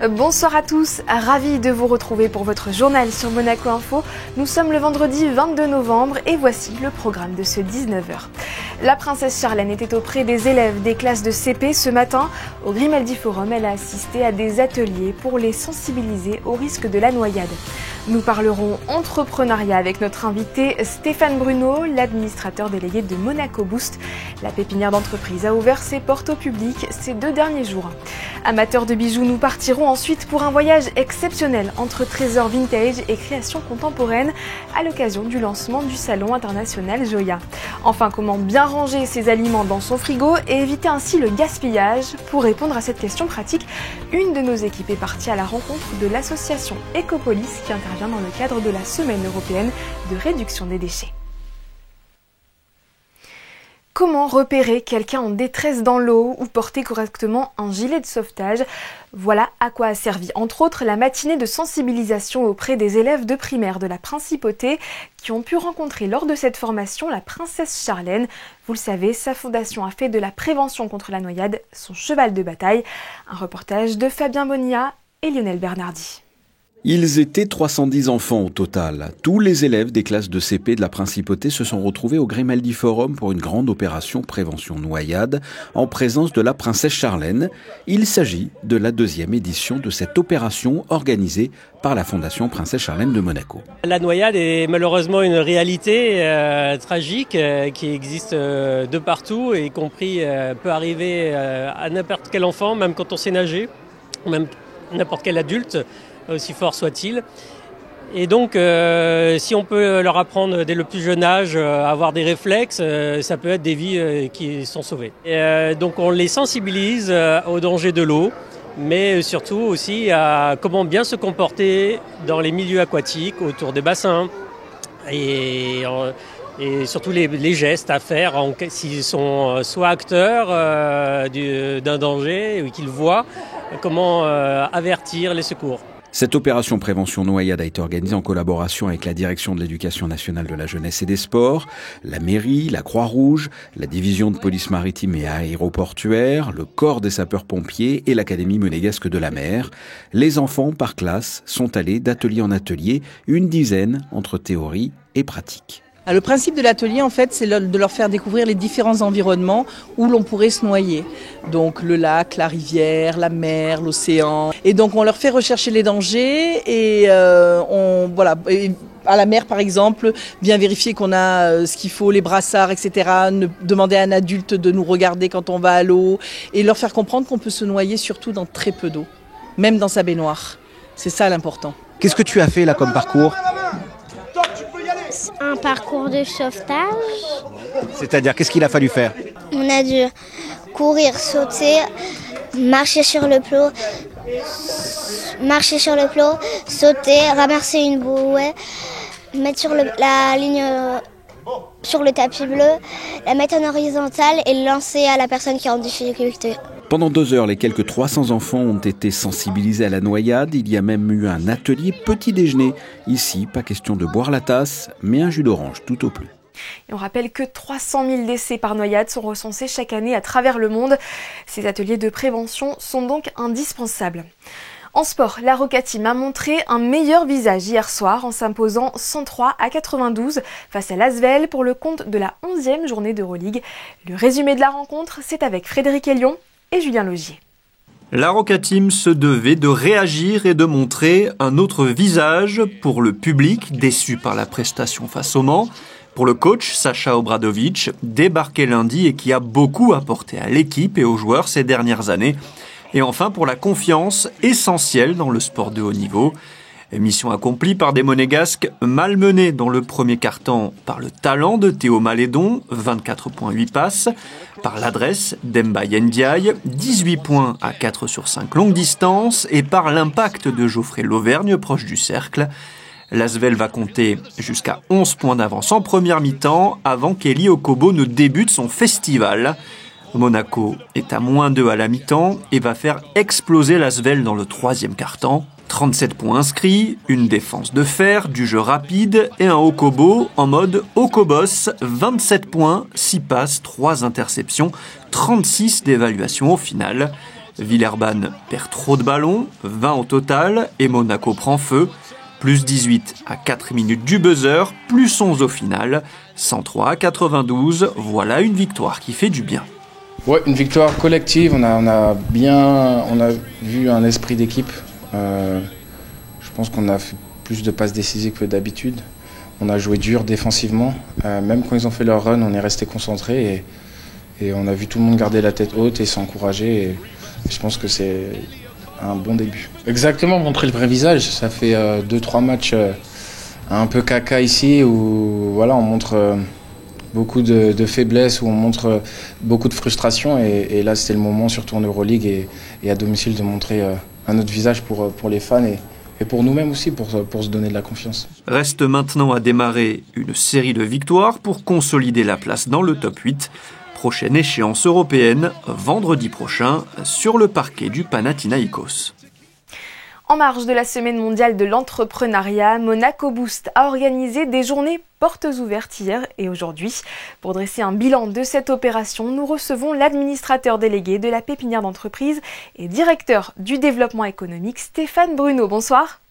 Bonsoir à tous, ravi de vous retrouver pour votre journal sur Monaco Info. Nous sommes le vendredi 22 novembre et voici le programme de ce 19h. La princesse Charlène était auprès des élèves des classes de CP ce matin. Au Grimaldi Forum, elle a assisté à des ateliers pour les sensibiliser au risque de la noyade. Nous parlerons entrepreneuriat avec notre invité Stéphane Bruno, l'administrateur délégué de Monaco Boost. La pépinière d'entreprise a ouvert ses portes au public ces 2 derniers jours. Amateurs de bijoux, nous partirons ensuite pour un voyage exceptionnel entre trésors vintage et créations contemporaines à l'occasion du lancement du salon international Joya. Enfin, comment bien ranger ses aliments dans son frigo et éviter ainsi le gaspillage? Pour répondre à cette question pratique, une de nos équipes est partie à la rencontre de l'association Ecopolis qui intervient dans le cadre de la Semaine européenne de réduction des déchets. Comment repérer quelqu'un en détresse dans l'eau ou porter correctement un gilet de sauvetage? Voilà à quoi a servi, entre autres, la matinée de sensibilisation auprès des élèves de primaire de la Principauté qui ont pu rencontrer lors de cette formation la princesse Charlène. Vous le savez, sa fondation a fait de la prévention contre la noyade son cheval de bataille. Un reportage de Fabien Bonilla et Lionel Bernardi. Ils étaient 310 enfants au total. Tous les élèves des classes de CP de la Principauté se sont retrouvés au Grimaldi Forum pour une grande opération prévention noyade en présence de la princesse Charlène. Il s'agit de la 2e édition de cette opération organisée par la Fondation Princesse Charlène de Monaco. La noyade est malheureusement une réalité tragique qui existe de partout, y compris peut arriver à n'importe quel enfant, même quand on sait nager, même n'importe quel adulte, aussi fort soit-il. Et donc, si on peut leur apprendre dès le plus jeune âge à avoir des réflexes, ça peut être des vies qui sont sauvées. Et, donc, on les sensibilise au danger de l'eau, mais surtout aussi à comment bien se comporter dans les milieux aquatiques, autour des bassins, et surtout les gestes à faire s'ils sont soit acteurs d'un danger ou qu'ils voient, comment avertir les secours. Cette opération prévention noyade a été organisée en collaboration avec la Direction de l'Éducation nationale de la jeunesse et des sports, la mairie, la Croix-Rouge, la division de police maritime et aéroportuaire, le corps des sapeurs-pompiers et l'Académie monégasque de la mer. Les enfants, par classe, sont allés d'atelier en atelier, une dizaine entre théorie et pratique. Le principe de l'atelier, en fait, c'est de leur faire découvrir les différents environnements où l'on pourrait se noyer. Donc le lac, la rivière, la mer, l'océan. Et donc on leur fait rechercher les dangers et à la mer, par exemple, bien vérifier qu'on a ce qu'il faut, les brassards, etc. Demander à un adulte de nous regarder quand on va à l'eau et leur faire comprendre qu'on peut se noyer surtout dans très peu d'eau, même dans sa baignoire. C'est ça l'important. Qu'est-ce que tu as fait là comme parcours ? Un parcours de sauvetage. C'est-à-dire, qu'est-ce qu'il a fallu faire ? On a dû courir, sauter, marcher sur le plot, sauter, ramasser une bouée, mettre sur la ligne sur le tapis bleu, la mettre en horizontale et lancer à la personne qui est en difficulté. Pendant 2 heures, les quelques 300 enfants ont été sensibilisés à la noyade. Il y a même eu un atelier petit déjeuner. Ici, pas question de boire la tasse, mais un jus d'orange tout au plus. Et on rappelle que 300 000 décès par noyade sont recensés chaque année à travers le monde. Ces ateliers de prévention sont donc indispensables. En sport, la Roca Team a montré un meilleur visage hier soir en s'imposant 103-92 face à l'Asvel pour le compte de la 11e journée d'Euroleague. Le résumé de la rencontre, c'est avec Frédéric Elion et Julien Logier. La Roca Team se devait de réagir et de montrer un autre visage pour le public déçu par la prestation face au Mans, pour le coach Sacha Obradovic, débarqué lundi et qui a beaucoup apporté à l'équipe et aux joueurs ces dernières années, et enfin pour la confiance essentielle dans le sport de haut niveau. Mission accomplie par des Monégasques malmenés dans le premier quart-temps par le talent de Théo Malédon, 24,8 passes, par l'adresse d'Emba Ndiaye, 18 points à 4 sur 5 longues distances, et par l'impact de Geoffrey Lauvergne proche du cercle. L'Asvel va compter jusqu'à 11 points d'avance en première mi-temps avant qu'Eli Okobo ne débute son festival. Monaco est à -2 à la mi-temps et va faire exploser l'Asvel dans le 3e quart-temps. 37 points inscrits, une défense de fer, du jeu rapide et un Okobo en mode Okobos, 27 points, 6 passes, 3 interceptions, 36 d'évaluation au final. Villeurbanne perd trop de ballons, 20 au total, et Monaco prend feu. Plus 18 à 4 minutes du buzzer, plus 11 au final. 103 à 92, voilà une victoire qui fait du bien. Ouais, une victoire collective, on a vu un esprit d'équipe. Je pense qu'on a fait plus de passes décisives que d'habitude. On a joué dur défensivement. Même quand ils ont fait leur run, on est resté concentré et on a vu tout le monde garder la tête haute et s'encourager. Et je pense que c'est un bon début. Exactement, montrer le vrai visage. Ça fait 2-3 matchs un peu caca ici où voilà, on montre beaucoup de faiblesses, où on montre beaucoup de frustration. Et là, c'était le moment, surtout en Euroleague et à domicile, de montrer un autre visage pour les fans et pour nous-mêmes aussi, pour se donner de la confiance. Reste maintenant à démarrer une série de victoires pour consolider la place dans le top 8. Prochaine échéance européenne, vendredi prochain, sur le parquet du Panathinaïkos. En marge de la Semaine mondiale de l'entrepreneuriat, Monaco Boost a organisé des journées portes ouvertes hier et aujourd'hui. Pour dresser un bilan de cette opération, nous recevons l'administrateur délégué de la pépinière d'entreprise et directeur du développement économique, Stéphane Bruno. Bonsoir.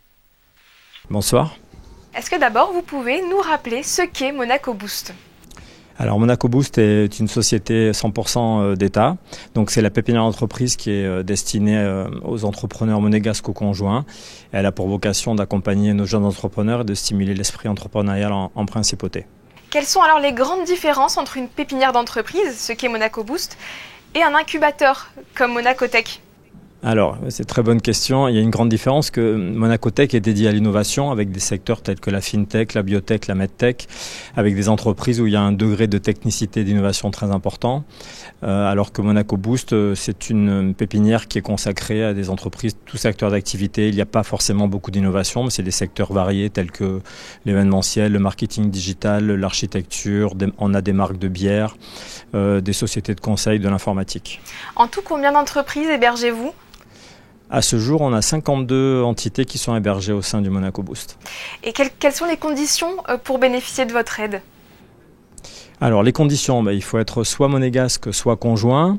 Bonsoir. Est-ce que d'abord vous pouvez nous rappeler ce qu'est Monaco Boost ? Alors Monaco Boost est une société 100% d'État. Donc c'est la pépinière d'entreprise qui est destinée aux entrepreneurs monégasques ou conjoints. Elle a pour vocation d'accompagner nos jeunes entrepreneurs et de stimuler l'esprit entrepreneurial en principauté. Quelles sont alors les grandes différences entre une pépinière d'entreprise, ce qu'est Monaco Boost, et un incubateur comme Monaco Tech ? Alors, c'est une très bonne question. Il y a une grande différence que Monaco Tech est dédié à l'innovation avec des secteurs tels que la fintech, la biotech, la medtech, avec des entreprises où il y a un degré de technicité et d'innovation très important. Alors que Monaco Boost, c'est une pépinière qui est consacrée à des entreprises, tous secteurs d'activité. Il n'y a pas forcément beaucoup d'innovation, mais c'est des secteurs variés tels que l'événementiel, le marketing digital, l'architecture, on a des marques de bière, des sociétés de conseil, de l'informatique. En tout, combien d'entreprises hébergez-vous ? À ce jour, on a 52 entités qui sont hébergées au sein du Monaco Boost. Et quelles sont les conditions pour bénéficier de votre aide ? Alors les conditions, il faut être soit monégasque, soit conjoint.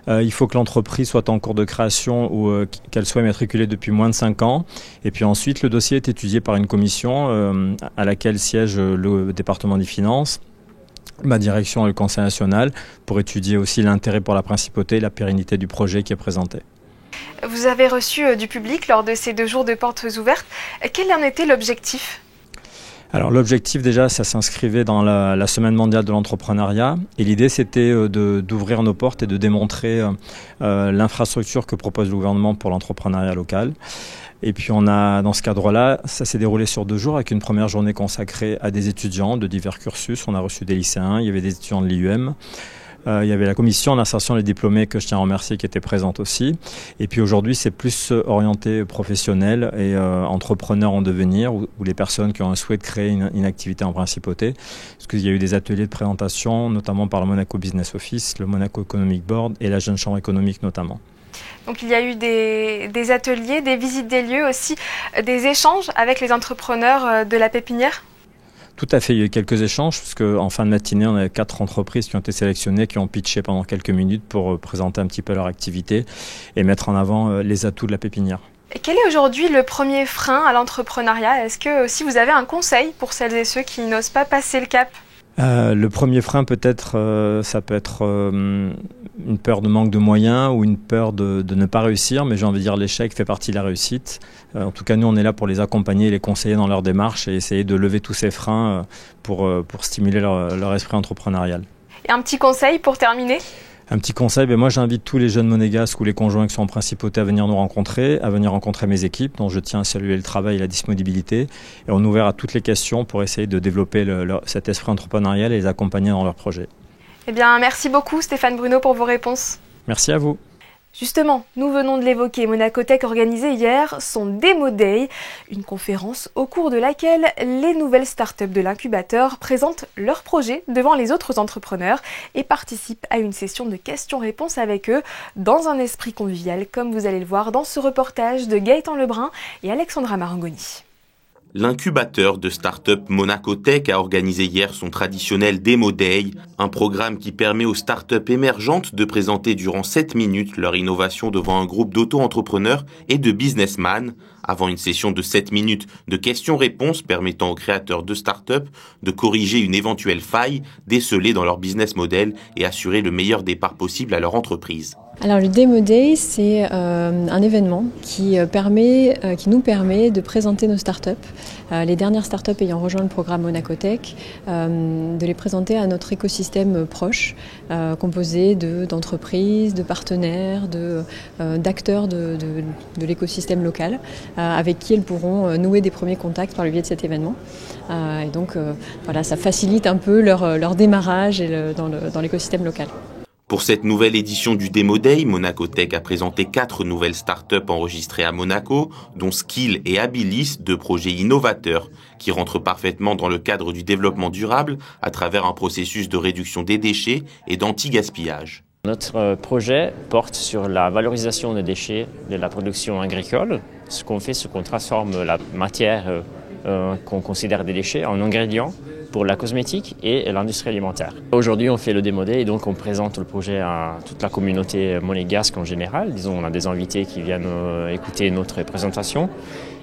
Il faut que l'entreprise soit en cours de création ou qu'elle soit immatriculée depuis moins de 5 ans. Et puis ensuite, le dossier est étudié par une commission à laquelle siège le département des finances, ma direction et le Conseil national, pour étudier aussi l'intérêt pour la principauté et la pérennité du projet qui est présenté. Vous avez reçu du public lors de ces 2 jours de portes ouvertes. Quel en était l'objectif ? Alors l'objectif déjà, ça s'inscrivait dans la Semaine mondiale de l'entrepreneuriat. Et l'idée, c'était d'ouvrir nos portes et de démontrer l'infrastructure que propose le gouvernement pour l'entrepreneuriat local. Et puis on a, dans ce cadre-là, ça s'est déroulé sur 2 jours avec une première journée consacrée à des étudiants de divers cursus. On a reçu des lycéens, il y avait des étudiants de l'IUM. Il y avait la commission d'insertion des diplômés que je tiens à remercier qui était présente aussi. Et puis aujourd'hui, c'est plus orienté professionnel et entrepreneurs en devenir ou les personnes qui ont un souhait de créer une activité en principauté. Parce qu'il y a eu des ateliers de présentation, notamment par le Monaco Business Office, le Monaco Economic Board et la Jeune Chambre économique notamment. Donc il y a eu des ateliers, des visites des lieux aussi, des échanges avec les entrepreneurs de la pépinière ? Tout à fait, il y a eu quelques échanges, parce qu'en fin de matinée, on avait 4 entreprises qui ont été sélectionnées, qui ont pitché pendant quelques minutes pour présenter un petit peu leur activité et mettre en avant les atouts de la pépinière. Et quel est aujourd'hui le premier frein à l'entrepreneuriat ? Est-ce que si vous avez un conseil pour celles et ceux qui n'osent pas passer le cap ? Le premier frein peut-être, ça peut être une peur de manque de moyens ou une peur de ne pas réussir, mais j'ai envie de dire l'échec fait partie de la réussite. En tout cas, nous, on est là pour les accompagner et les conseiller dans leur démarche et essayer de lever tous ces freins pour stimuler leur esprit entrepreneurial. Et un petit conseil pour terminer ? Un petit conseil, moi j'invite tous les jeunes monégasques ou les conjoints qui sont en principauté à venir nous rencontrer, à venir rencontrer mes équipes, dont je tiens à saluer le travail et la disponibilité. Et on est ouvert à toutes les questions pour essayer de développer cet esprit entrepreneurial et les accompagner dans leurs projets. Eh bien, merci beaucoup Stéphane Bruno pour vos réponses. Merci à vous. Justement, nous venons de l'évoquer, Monaco Tech organisait hier son Demo Day, une conférence au cours de laquelle les nouvelles startups de l'incubateur présentent leurs projets devant les autres entrepreneurs et participent à une session de questions-réponses avec eux dans un esprit convivial, comme vous allez le voir dans ce reportage de Gaëtan Lebrun et Alexandra Marangoni. L'incubateur de start-up Monaco Tech a organisé hier son traditionnel Demo Day, un programme qui permet aux start-up émergentes de présenter durant 7 minutes leur innovation devant un groupe d'auto-entrepreneurs et de businessmen, avant une session de 7 minutes de questions-réponses permettant aux créateurs de start-up de corriger une éventuelle faille décelée dans leur business model et assurer le meilleur départ possible à leur entreprise. Alors le Demo Day, c'est un événement qui nous permet de présenter nos startups, les dernières startups ayant rejoint le programme Monaco Tech, de les présenter à notre écosystème proche, composé d'entreprises, de partenaires, d'acteurs de l'écosystème local, avec qui elles pourront nouer des premiers contacts par le biais de cet événement. Et donc voilà, ça facilite un peu leur démarrage dans l'écosystème local. Pour cette nouvelle édition du Demo Day, Monaco Tech a présenté 4 nouvelles startups enregistrées à Monaco, dont Skill et Abilis, 2 projets innovateurs qui rentrent parfaitement dans le cadre du développement durable à travers un processus de réduction des déchets et d'anti-gaspillage. Notre projet porte sur la valorisation des déchets de la production agricole. Ce qu'on fait, c'est qu'on transforme la matière qu'on considère des déchets en ingrédients pour la cosmétique et l'industrie alimentaire. Aujourd'hui, on fait le Demo Day et donc on présente le projet à toute la communauté monégasque en général. Disons, on a des invités qui viennent écouter notre présentation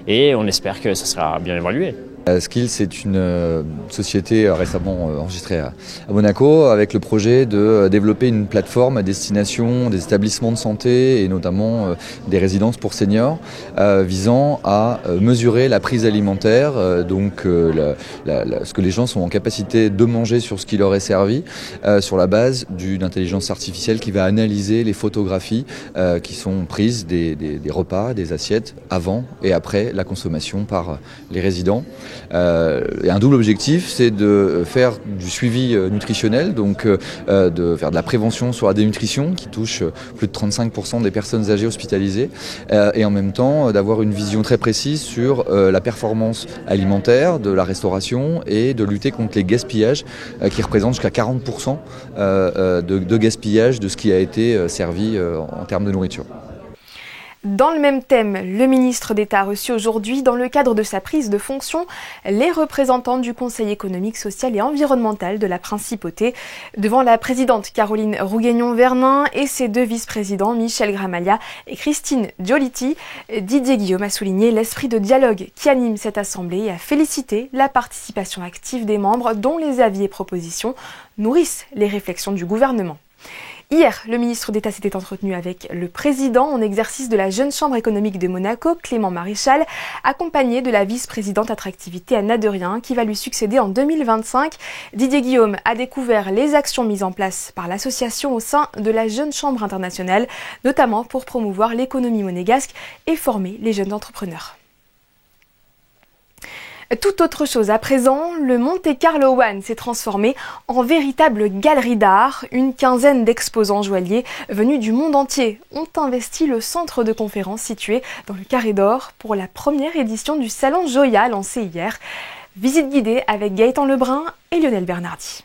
et on espère que ça sera bien évalué. Skill, c'est une société récemment enregistrée à Monaco avec le projet de développer une plateforme à destination des établissements de santé et notamment des résidences pour seniors visant à mesurer la prise alimentaire, donc ce que les gens sont en capacité de manger sur ce qui leur est servi sur la base d'une intelligence artificielle qui va analyser les photographies qui sont prises des repas, des assiettes avant et après la consommation par les résidents. Et un double objectif, c'est de faire du suivi nutritionnel, donc de faire de la prévention sur la dénutrition qui touche plus de 35% des personnes âgées hospitalisées et en même temps d'avoir une vision très précise sur la performance alimentaire de la restauration et de lutter contre les gaspillages qui représentent jusqu'à 40% de gaspillage de ce qui a été servi en termes de nourriture. Dans le même thème, le ministre d'État a reçu aujourd'hui, dans le cadre de sa prise de fonction, les représentants du Conseil économique, social et environnemental de la Principauté, devant la présidente Caroline Rouguignon-Vernin et ses 2 vice-présidents, Michel Gramaglia et Christine Giolitti. Didier Guillaume a souligné l'esprit de dialogue qui anime cette assemblée et a félicité la participation active des membres dont les avis et propositions nourrissent les réflexions du gouvernement. Hier, le ministre d'État s'était entretenu avec le président en exercice de la Jeune Chambre économique de Monaco, Clément Maréchal, accompagné de la vice-présidente attractivité Anna Derien, qui va lui succéder en 2025. Didier Guillaume a découvert les actions mises en place par l'association au sein de la Jeune Chambre internationale, notamment pour promouvoir l'économie monégasque et former les jeunes entrepreneurs. Tout autre chose à présent, le Monte Carlo One s'est transformé en véritable galerie d'art. Une quinzaine d'exposants joailliers venus du monde entier ont investi le centre de conférence situé dans le Carré d'Or pour la première édition du Salon Joya lancé hier. Visite guidée avec Gaëtan Lebrun et Lionel Bernardi.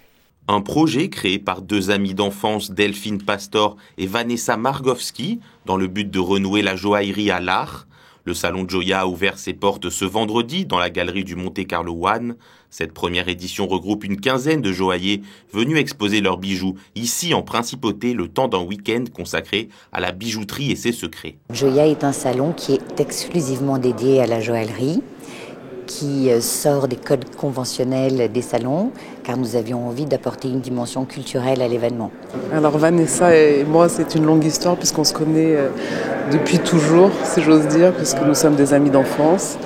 Un projet créé par 2 amies d'enfance, Delphine Pastor et Vanessa Margowski, dans le but de renouer la joaillerie à l'art. Le Salon Joya a ouvert ses portes ce vendredi dans la galerie du Monte Carlo One. Cette première édition regroupe une quinzaine de joailliers venus exposer leurs bijoux ici en Principauté le temps d'un week-end consacré à la bijouterie et ses secrets. Joya est un salon qui est exclusivement dédié à la joaillerie, qui sort des codes conventionnels des salons, car nous avions envie d'apporter une dimension culturelle à l'événement. Alors Vanessa et moi, c'est une longue histoire puisqu'on se connaît depuis toujours, si j'ose dire, puisque nous sommes des amis d'enfance.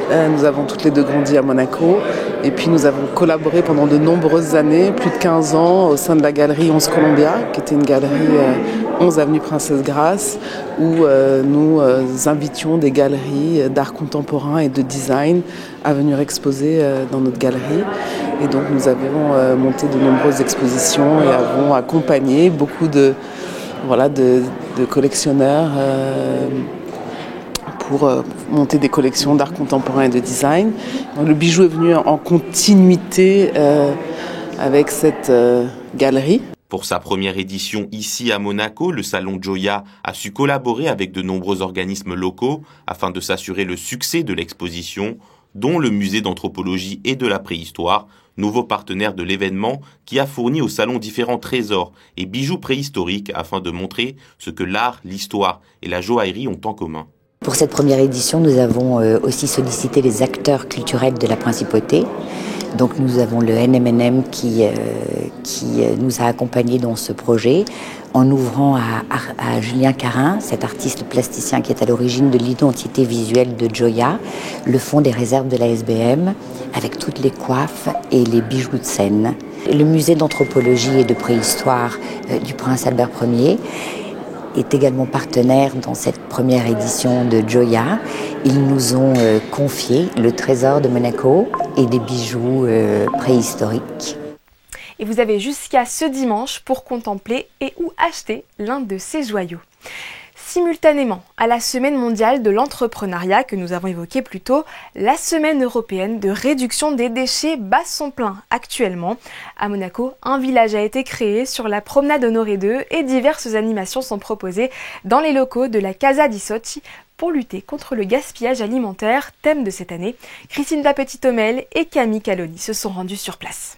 Nous avons toutes les 2 grandi à Monaco et puis nous avons collaboré pendant de nombreuses années, plus de 15 ans, au sein de la galerie 11 Columbia, qui était une galerie 11 avenue Princesse Grace, où nous invitions des galeries d'art contemporain et de design à venir exposer dans notre galerie. Et donc nous avons monté de nombreuses expositions et avons accompagné beaucoup de collectionneurs pour monter des collections d'art contemporain et de design. Donc, le bijou est venu en continuité avec cette galerie. Pour sa première édition ici à Monaco, le Salon Joya a su collaborer avec de nombreux organismes locaux afin de s'assurer le succès de l'exposition, dont le musée d'anthropologie et de la préhistoire, nouveau partenaire de l'événement qui a fourni au salon différents trésors et bijoux préhistoriques afin de montrer ce que l'art, l'histoire et la joaillerie ont en commun. Pour cette première édition, nous avons aussi sollicité les acteurs culturels de la Principauté. Donc nous avons le NMNM qui nous a accompagnés dans ce projet en ouvrant à Julien Carin, cet artiste plasticien qui est à l'origine de l'identité visuelle de Joya, le fond des réserves de la SBM avec toutes les coiffes et les bijoux de scène. Le musée d'anthropologie et de préhistoire du Prince Albert Ier est également partenaire dans cette première édition de Joya. Ils nous ont confié le trésor de Monaco et des bijoux préhistoriques. Et vous avez jusqu'à ce dimanche pour contempler et ou acheter l'un de ces joyaux. Simultanément à la Semaine mondiale de l'entrepreneuriat que nous avons évoquée plus tôt, la Semaine européenne de réduction des déchets bat son plein actuellement. À Monaco, un village a été créé sur la promenade Honoré II et diverses animations sont proposées dans les locaux de la Casa di Soci pour lutter contre le gaspillage alimentaire, thème de cette année. Christine Petit-Homel et Camille Caloni se sont rendues sur place.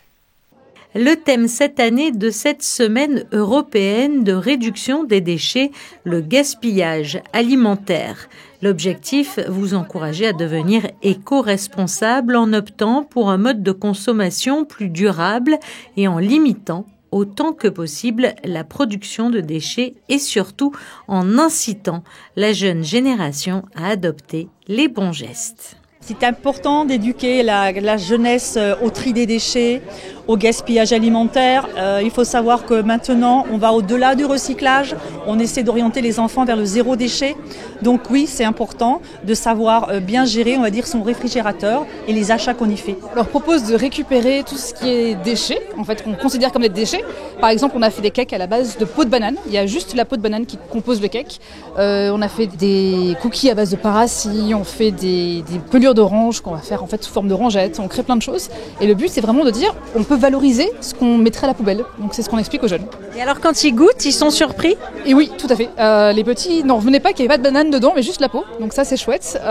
Le thème cette année de cette semaine européenne de réduction des déchets, le gaspillage alimentaire. L'objectif, vous encourager à devenir éco-responsable en optant pour un mode de consommation plus durable et en limitant autant que possible la production de déchets et surtout en incitant la jeune génération à adopter les bons gestes. C'est important d'éduquer la jeunesse au tri des déchets, au gaspillage alimentaire. Il faut savoir que maintenant, on va au-delà du recyclage. On essaie d'orienter les enfants vers le zéro déchet. Donc oui, c'est important de savoir bien gérer, on va dire, son réfrigérateur et les achats qu'on y fait. On leur propose de récupérer tout ce qui est déchets, en fait, qu'on considère comme des déchets. Par exemple, on a fait des cakes à la base de peau de banane. Il y a juste la peau de banane qui compose le cake. On a fait des cookies à base de paracis, on fait des pelures d'orange qu'on va faire en fait sous forme de rangettes. On crée plein de choses. Et le but, c'est vraiment de dire, on peut valoriser ce qu'on mettrait à la poubelle. Donc c'est ce qu'on explique aux jeunes. Et alors quand ils goûtent, ils sont surpris ? Et oui, tout à fait. Les petits n'en revenaient pas qu'il n'y avait pas de banane dedans, mais juste la peau. Donc ça, c'est chouette.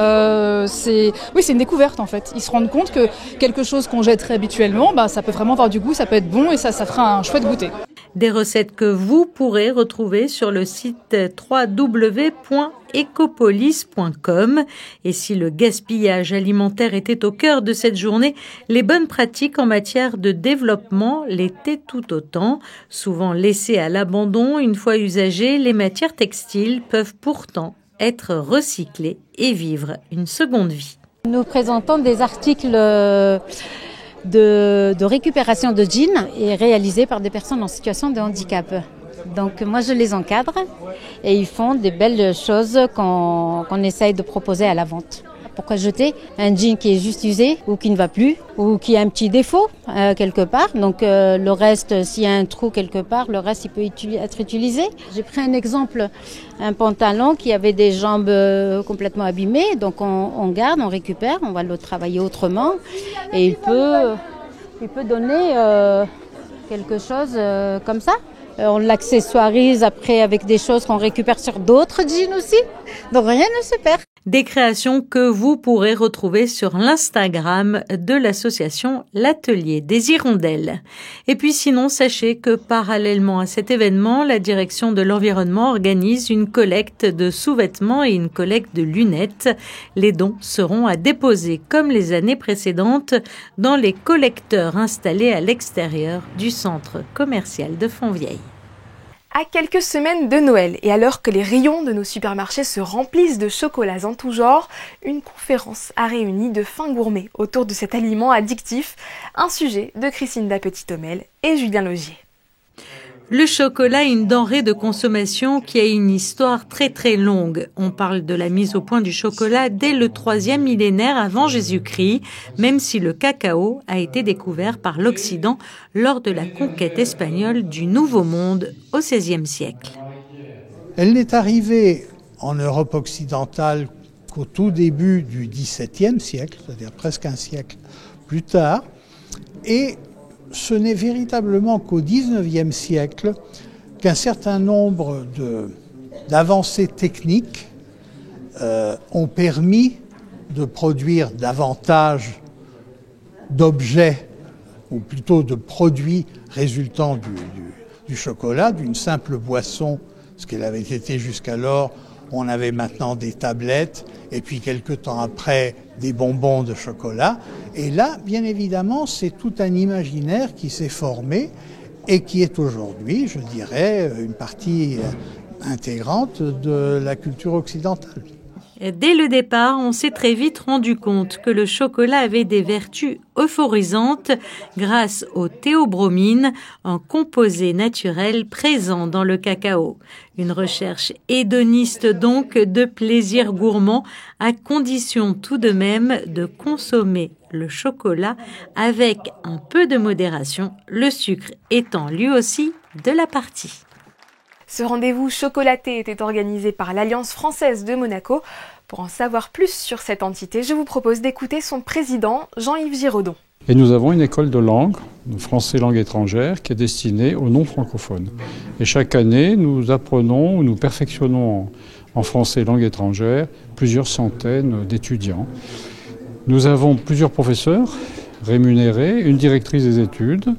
C'est une découverte en fait. Ils se rendent compte que quelque chose qu'on jetterait habituellement, ça peut vraiment avoir du goût, ça peut être bon et ça fera un chouette goûter. Des recettes que vous pourrez retrouver sur le site www.ecopolis.com. Et si le gaspillage alimentaire était au cœur de cette journée, les bonnes pratiques en matière de développement l'étaient tout autant. Souvent laissées à l'abandon une fois usagées, les matières textiles peuvent pourtant être recyclées et vivre une seconde vie. Nous présentons des articles de récupération de jeans et réalisés par des personnes en situation de handicap. Donc moi je les encadre et ils font des belles choses qu'on essaye de proposer à la vente. Pourquoi jeter un jean qui est juste usé ou qui ne va plus ou qui a un petit défaut quelque part. Donc le reste, s'il y a un trou quelque part, le reste il peut être utilisé. J'ai pris un exemple, un pantalon qui avait des jambes complètement abîmées. Donc on garde, on récupère, on va le travailler autrement et il peut donner quelque chose comme ça. On l'accessoirise après avec des choses qu'on récupère sur d'autres jeans aussi. Donc rien ne se perd. Des créations que vous pourrez retrouver sur l'Instagram de l'association L'Atelier des Hirondelles. Et puis sinon, sachez que parallèlement à cet événement, la direction de l'environnement organise une collecte de sous-vêtements et une collecte de lunettes. Les dons seront à déposer, comme les années précédentes, dans les collecteurs installés à l'extérieur du centre commercial de Fontvieille. À quelques semaines de Noël et alors que les rayons de nos supermarchés se remplissent de chocolats en tout genre, une conférence a réuni de fins gourmets autour de cet aliment addictif, un sujet de Christine Petit-Homel et Julien Logier. Le chocolat est une denrée de consommation qui a une histoire très très longue. On parle de la mise au point du chocolat dès le 3e millénaire avant Jésus-Christ, même si le cacao a été découvert par l'Occident lors de la conquête espagnole du Nouveau Monde au XVIe siècle. Elle n'est arrivée en Europe occidentale qu'au tout début du XVIIe siècle, c'est-à-dire presque un siècle plus tard, et ce n'est véritablement qu'au XIXe siècle qu'un certain nombre d'avancées techniques ont permis de produire davantage d'objets, ou plutôt de produits résultant du chocolat, d'une simple boisson, ce qu'elle avait été jusqu'alors. On avait maintenant des tablettes, et puis quelque temps après, des bonbons de chocolat. Et là, bien évidemment, c'est tout un imaginaire qui s'est formé et qui est aujourd'hui, je dirais, une partie intégrante de la culture occidentale. Dès le départ, on s'est très vite rendu compte que le chocolat avait des vertus euphorisantes grâce au théobromine, un composé naturel présent dans le cacao. Une recherche hédoniste donc de plaisir gourmand, à condition tout de même de consommer le chocolat avec un peu de modération, le sucre étant lui aussi de la partie. Ce rendez-vous chocolaté était organisé par l'Alliance française de Monaco. Pour en savoir plus sur cette entité, je vous propose d'écouter son président, Jean-Yves Giraudon. Et nous avons une école de langue, de français langue étrangère, qui est destinée aux non-francophones. Et chaque année, nous apprenons, nous perfectionnons en français langue étrangère plusieurs centaines d'étudiants. Nous avons plusieurs professeurs rémunérés, une directrice des études,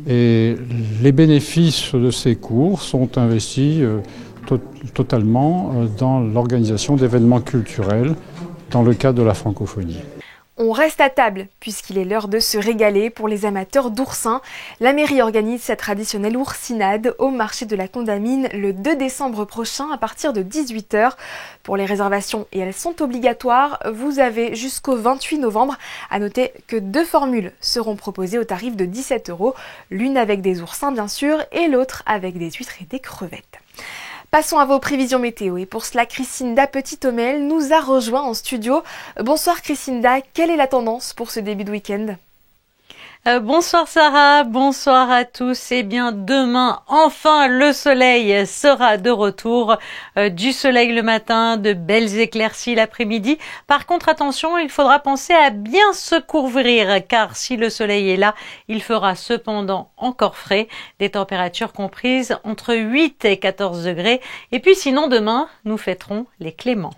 et les bénéfices de ces cours sont investis totalement dans l'organisation d'événements culturels dans le cadre de la francophonie. On reste à table, puisqu'il est l'heure de se régaler pour les amateurs d'oursins. La mairie organise sa traditionnelle oursinade au marché de la Condamine le 2 décembre prochain à partir de 18h. Pour les réservations, et elles sont obligatoires, vous avez jusqu'au 28 novembre. À noter que 2 formules seront proposées au tarif de 17 €, l'une avec des oursins bien sûr, et l'autre avec des huîtres et des crevettes. Passons à vos prévisions météo et pour cela, Christinda Petit-Homel nous a rejoint en studio. Bonsoir Christinda, quelle est la tendance pour ce début de week-end ? Bonsoir Sarah, bonsoir à tous. Eh bien demain, enfin le soleil sera de retour. Du soleil le matin, de belles éclaircies l'après-midi. Par contre, attention, il faudra penser à bien se couvrir car si le soleil est là, il fera cependant encore frais. Des températures comprises entre 8 et 14 degrés. Et puis sinon demain, nous fêterons les Cléments.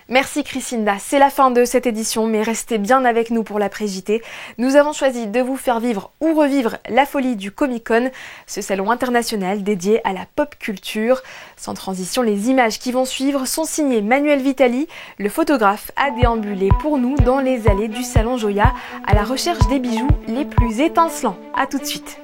Merci Christinda, c'est la fin de cette édition, mais restez bien avec nous pour l'après-JT. Nous avons choisi de vous faire vivre ou revivre la folie du Comic-Con, ce salon international dédié à la pop culture. Sans transition, les images qui vont suivre sont signées Manuel Vitali. Le photographe a déambulé pour nous dans les allées du salon Joya à la recherche des bijoux les plus étincelants. A tout de suite.